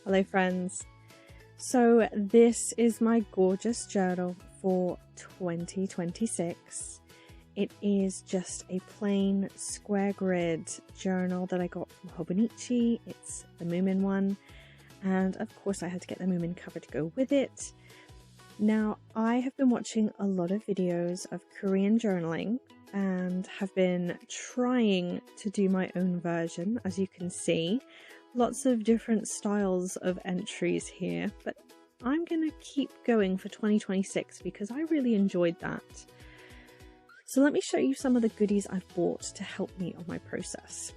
Hello friends. So this is my gorgeous journal for 2026. It is just a plain square grid journal that I got from Hobonichi. It's the Moomin one, and of course I had to get the Moomin cover to go with it. Now I have been watching a lot of videos of Korean journaling and have been trying to do my own version. As you can see, lots of different styles of entries here, but I'm gonna keep going for 2026 because I really enjoyed that. So let me show you some of the goodies I've bought to help me on my process.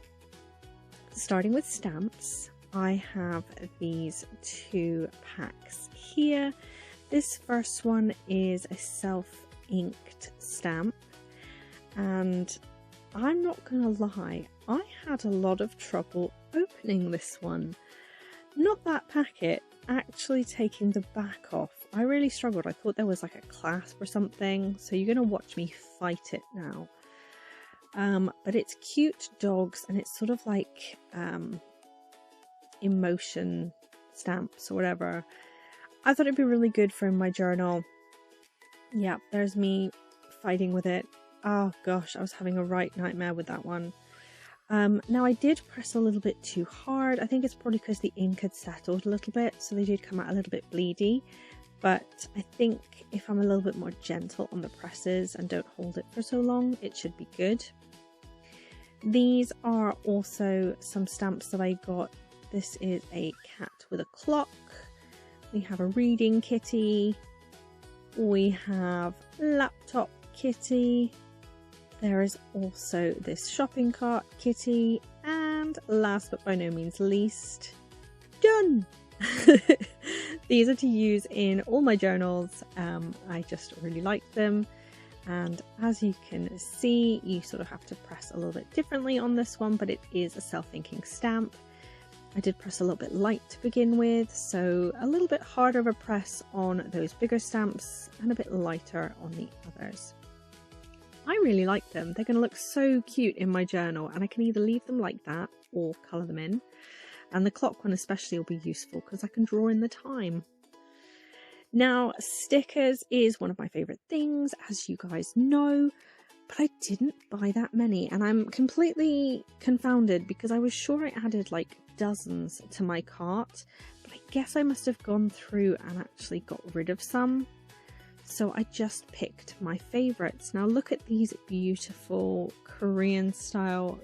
Starting with stamps, I have these 2 packs here. This first one is a self-inked stamp, and I'm not gonna lie, I had a lot of trouble opening this one. Not that packet, actually taking the back off. I really struggled. I thought there was like a clasp or something, so you're gonna watch me fight it now. But it's cute dogs, and it's sort of like emotion stamps or whatever. I thought it'd be really good for in my journal. Yeah, there's me fighting with it. Oh gosh, I was having a right nightmare with that one. Now I did press a little bit too hard. I think it's probably because the ink had settled a little bit, so they did come out a little bit bleedy. But I think if I'm a little bit more gentle on the presses and don't hold it for so long, it should be good. These are also some stamps that I got. This is a cat with a clock. We have a reading kitty. We have laptop kitty. There is also this shopping cart kitty, and last but by no means least, done! These are to use in all my journals. I just really like them, and as you can see, you sort of have to press a little bit differently on this one, but it is a self-inking stamp. I did press a little bit light to begin with, so a little bit harder of a press on those bigger stamps and a bit lighter on the others. I really like them. They're going to look so cute in my journal, and I can either leave them like that or colour them in. And the clock one especially will be useful because I can draw in the time. Now, stickers is one of my favourite things, as you guys know, but I didn't buy that many, and I'm completely confounded because I was sure I added like dozens to my cart, but I guess I must have gone through and actually got rid of some. So I just picked my favourites. Now look at these beautiful Korean style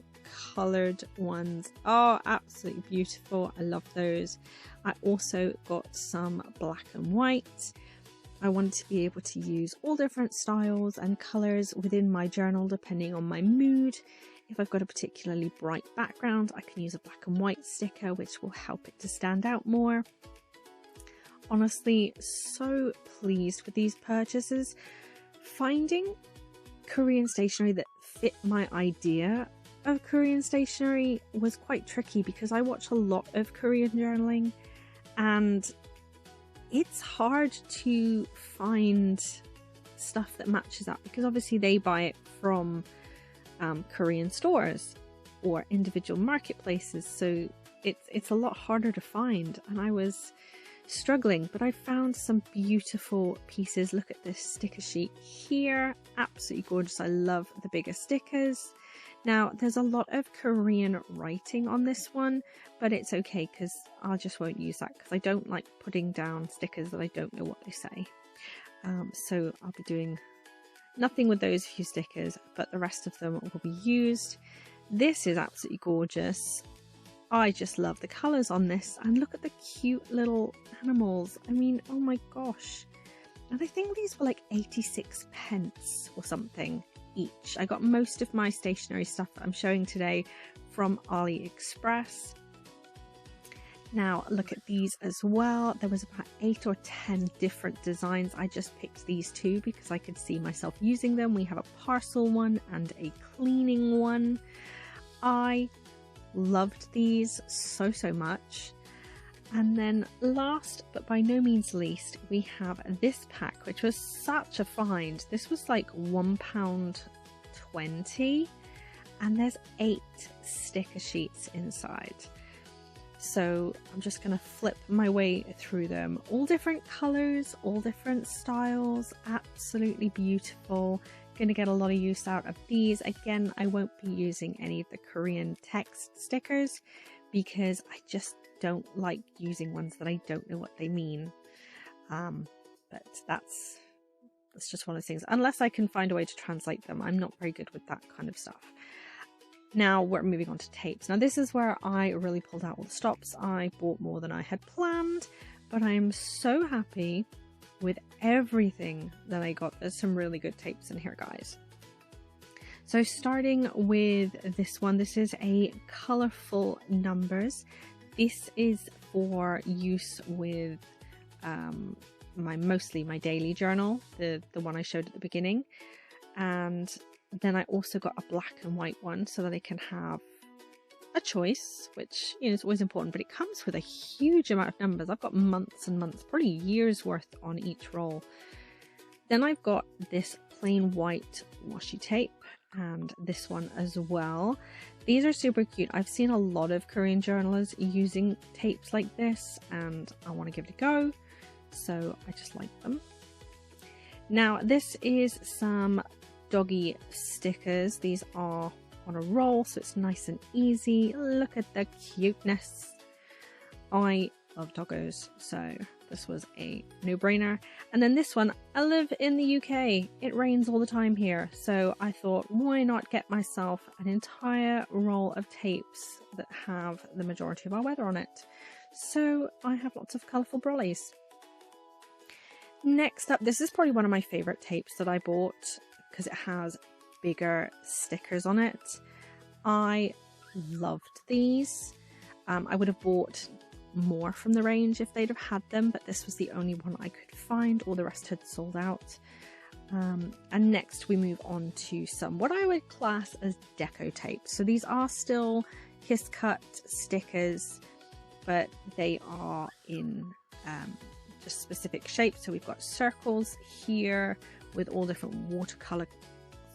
coloured ones. Oh, absolutely beautiful. I love those. I also got some black and white. I wanted to be able to use all different styles and colours within my journal depending on my mood. If I've got a particularly bright background, I can use a black and white sticker, which will help it to stand out more. Honestly, so pleased with these purchases. Finding Korean stationery that fit my idea of Korean stationery was quite tricky because I watch a lot of Korean journaling, and it's hard to find stuff that matches that because obviously they buy it from Korean stores or individual marketplaces, so it's a lot harder to find, and I was struggling, but I found some beautiful pieces. Look at this sticker sheet here, absolutely gorgeous. I love the bigger stickers. Now there's a lot of Korean writing on this one, but it's okay because I just won't use that because I don't like putting down stickers that I don't know what they say. So I'll be doing nothing with those few stickers, but the rest of them will be used. This is absolutely gorgeous. I just love the colours on this, and look at the cute little animals. I mean, oh my gosh. And I think these were like 86 pence or something each. I got most of my stationery stuff that I'm showing today from AliExpress. Now look at these as well. There was about 8 or 10 different designs. I just picked these 2 because I could see myself using them. We have a parcel one and a cleaning one. I loved these so much. And then last but by no means least, we have this pack, which was such a find. This was like £1.20, and there's 8 sticker sheets inside. So I'm just going to flip my way through them. All different colors, all different styles, absolutely beautiful. Going to get a lot of use out of these. Again, I won't be using any of the Korean text stickers because I just don't like using ones that I don't know what they mean. But that's just one of those things. Unless I can find a way to translate them, I'm not very good with that kind of stuff. Now we're moving on to tapes. Now this is where I really pulled out all the stops. I bought more than I had planned, but I am so happy with everything that I got. There's some really good tapes in here, guys. So starting with this one, this is a colorful numbers. This is for use with mostly my daily journal, the one I showed at the beginning, and then I also got a black and white one so that I can have a choice, which, you know, is always important, but it comes with a huge amount of numbers. I've got months and months, probably years worth on each roll. Then I've got this plain white washi tape and this one as well. These are super cute. I've seen a lot of Korean journalers using tapes like this and I want to give it a go, so I just like them. Now this is some doggy stickers. These are on a roll, so it's nice and easy. Look at the cuteness. I love doggos, so this was a no-brainer. And then this one, I live in the UK. It rains all the time here, so I thought, why not get myself an entire roll of tapes that have the majority of our weather on it? So I have lots of colourful brollies. Next up, this is probably one of my favourite tapes that I bought because it has bigger stickers on it. I loved these. I would have bought more from the range if they'd have had them, but this was the only one I could find. All the rest had sold out. And next we move on to some what I would class as deco tape. So these are still kiss cut stickers, but they are in just specific shapes. So we've got circles here with all different watercolor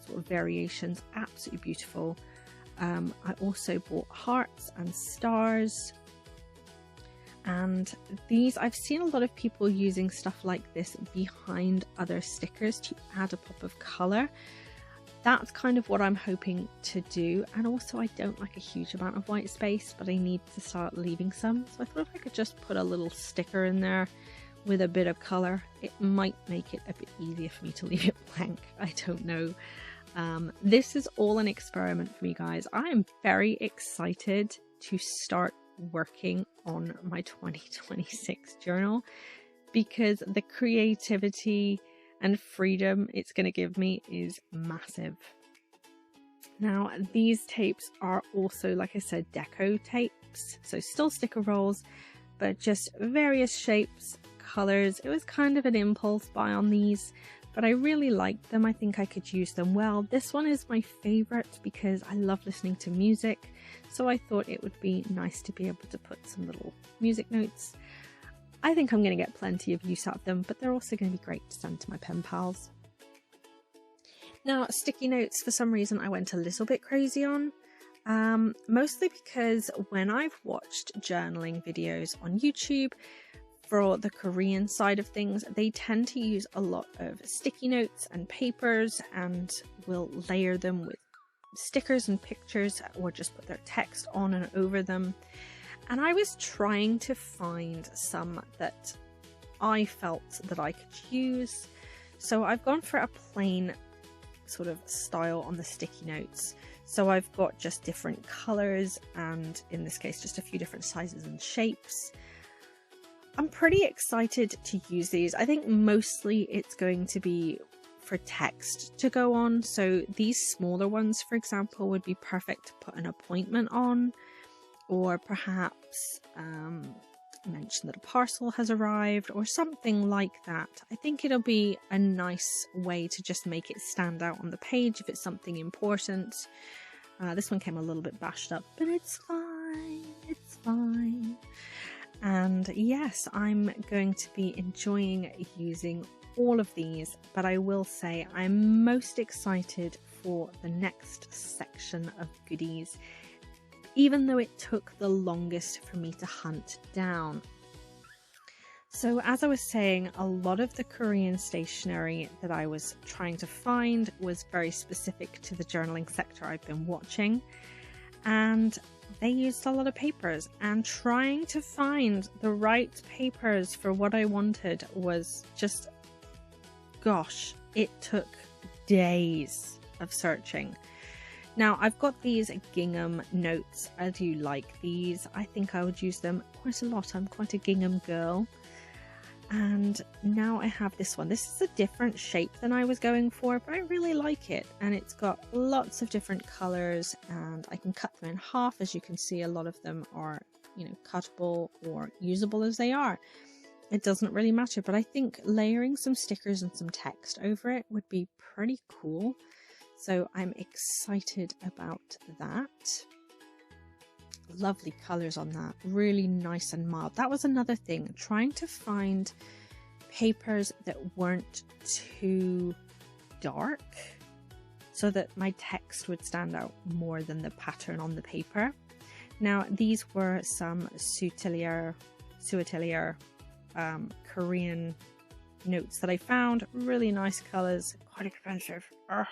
sort of variations, absolutely beautiful. I also bought hearts and stars, and these, I've seen a lot of people using stuff like this behind other stickers to add a pop of color. That's kind of what I'm hoping to do, and also I don't like a huge amount of white space, but I need to start leaving some, so I thought if I could just put a little sticker in there with a bit of color, it might make it a bit easier for me to leave it blank. I don't know. This is all an experiment for me, guys. I am very excited to start working on my 2026 journal because the creativity and freedom it's going to give me is massive. Now these tapes are also, like I said, deco tapes, so still sticker rolls, but just various shapes, colors. It was kind of an impulse buy on these, but I really liked them. I think I could use them well. This one is my favorite because I love listening to music, so I thought it would be nice to be able to put some little music notes. I think I'm going to get plenty of use out of them, but they're also going to be great to send to my pen pals. Now, sticky notes, for some reason I went a little bit crazy on, mostly because when I've watched journaling videos on YouTube for the Korean side of things, they tend to use a lot of sticky notes and papers and will layer them with stickers and pictures or just put their text on and over them. And I was trying to find some that I felt that I could use. So I've gone for a plain sort of style on the sticky notes. So I've got just different colors and in this case just a few different sizes and shapes. I'm pretty excited to use these. I think mostly it's going to be for text to go on. So these smaller ones, for example, would be perfect to put an appointment on, or perhaps mention that a parcel has arrived or something like that. I think it'll be a nice way to just make it stand out on the page if it's something important. This one came a little bit bashed up, but it's fine. It's fine. And yes, I'm going to be enjoying using all of these, but I will say I'm most excited for the next section of goodies. even though it took the longest for me to hunt down. So as I was saying, a lot of the Korean stationery that I was trying to find was very specific to the journaling sector I've been watching, and they used a lot of papers, and trying to find the right papers for what I wanted was just, gosh, it took days of searching. Now I've got these gingham notes. I do like these. I think I would use them quite a lot. I'm quite a gingham girl. And now I have this one. This is a different shape than I was going for, but I really like it. And it's got lots of different colors, and I can cut them in half. As you can see, a lot of them are, you know, cuttable or usable as they are. It doesn't really matter, but I think layering some stickers and some text over it would be pretty cool. So I'm excited about that. Lovely colours on that, really nice and mild. That was another thing, trying to find papers that weren't too dark so that my text would stand out more than the pattern on the paper. Now these were some Suatelier Korean notes that I found. Really nice colours, quite expensive. Ugh.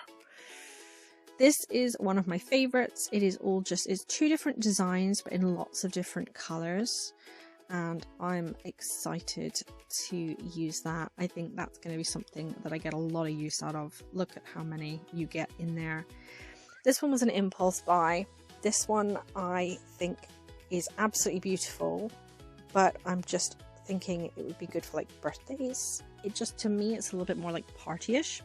This is one of my favorites. It is all just, it's two different designs but in lots of different colors, and I'm excited to use that. I think that's going to be something that I get a lot of use out of. Look at how many you get in there. This one was an impulse buy. This one I think is absolutely beautiful, but I'm just thinking it would be good for like birthdays. It just, to me, it's a little bit more like party-ish.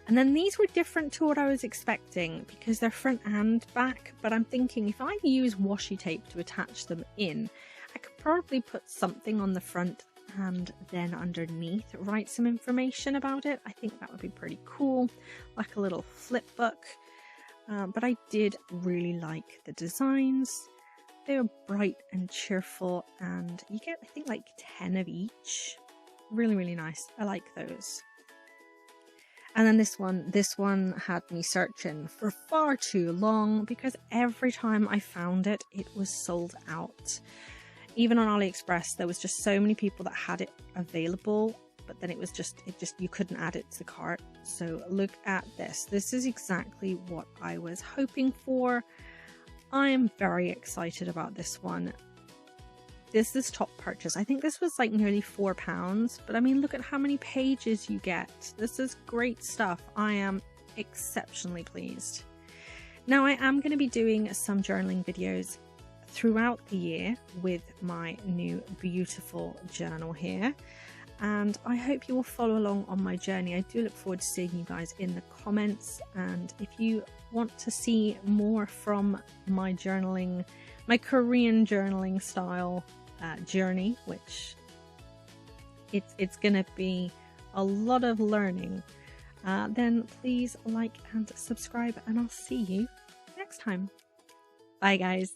And then these were different to what I was expecting because they're front and back, but I'm thinking if I use washi tape to attach them in, I could probably put something on the front and then underneath write some information about it. I think that would be pretty cool, like a little flip book. But I did really like the designs. They were bright and cheerful, and you get, I think, like 10 of each. Really, really nice. I like those. And then this one had me searching for far too long because every time I found it, it was sold out. Even on AliExpress, there was just so many people that had it available, but then it just you couldn't add it to the cart. So look at this. This is exactly what I was hoping for. I am very excited about this one. This is top purchase. I think this was like nearly £4, but I mean, look at how many pages you get. This is great stuff. I am exceptionally pleased. Now I am going to be doing some journaling videos throughout the year with my new beautiful journal here, and I hope you will follow along on my journey. I do look forward to seeing you guys in the comments, and if you want to see more from my journaling, my Korean journaling style journey, which it's gonna be a lot of learning, then please like and subscribe, and I'll see you next time. Bye guys.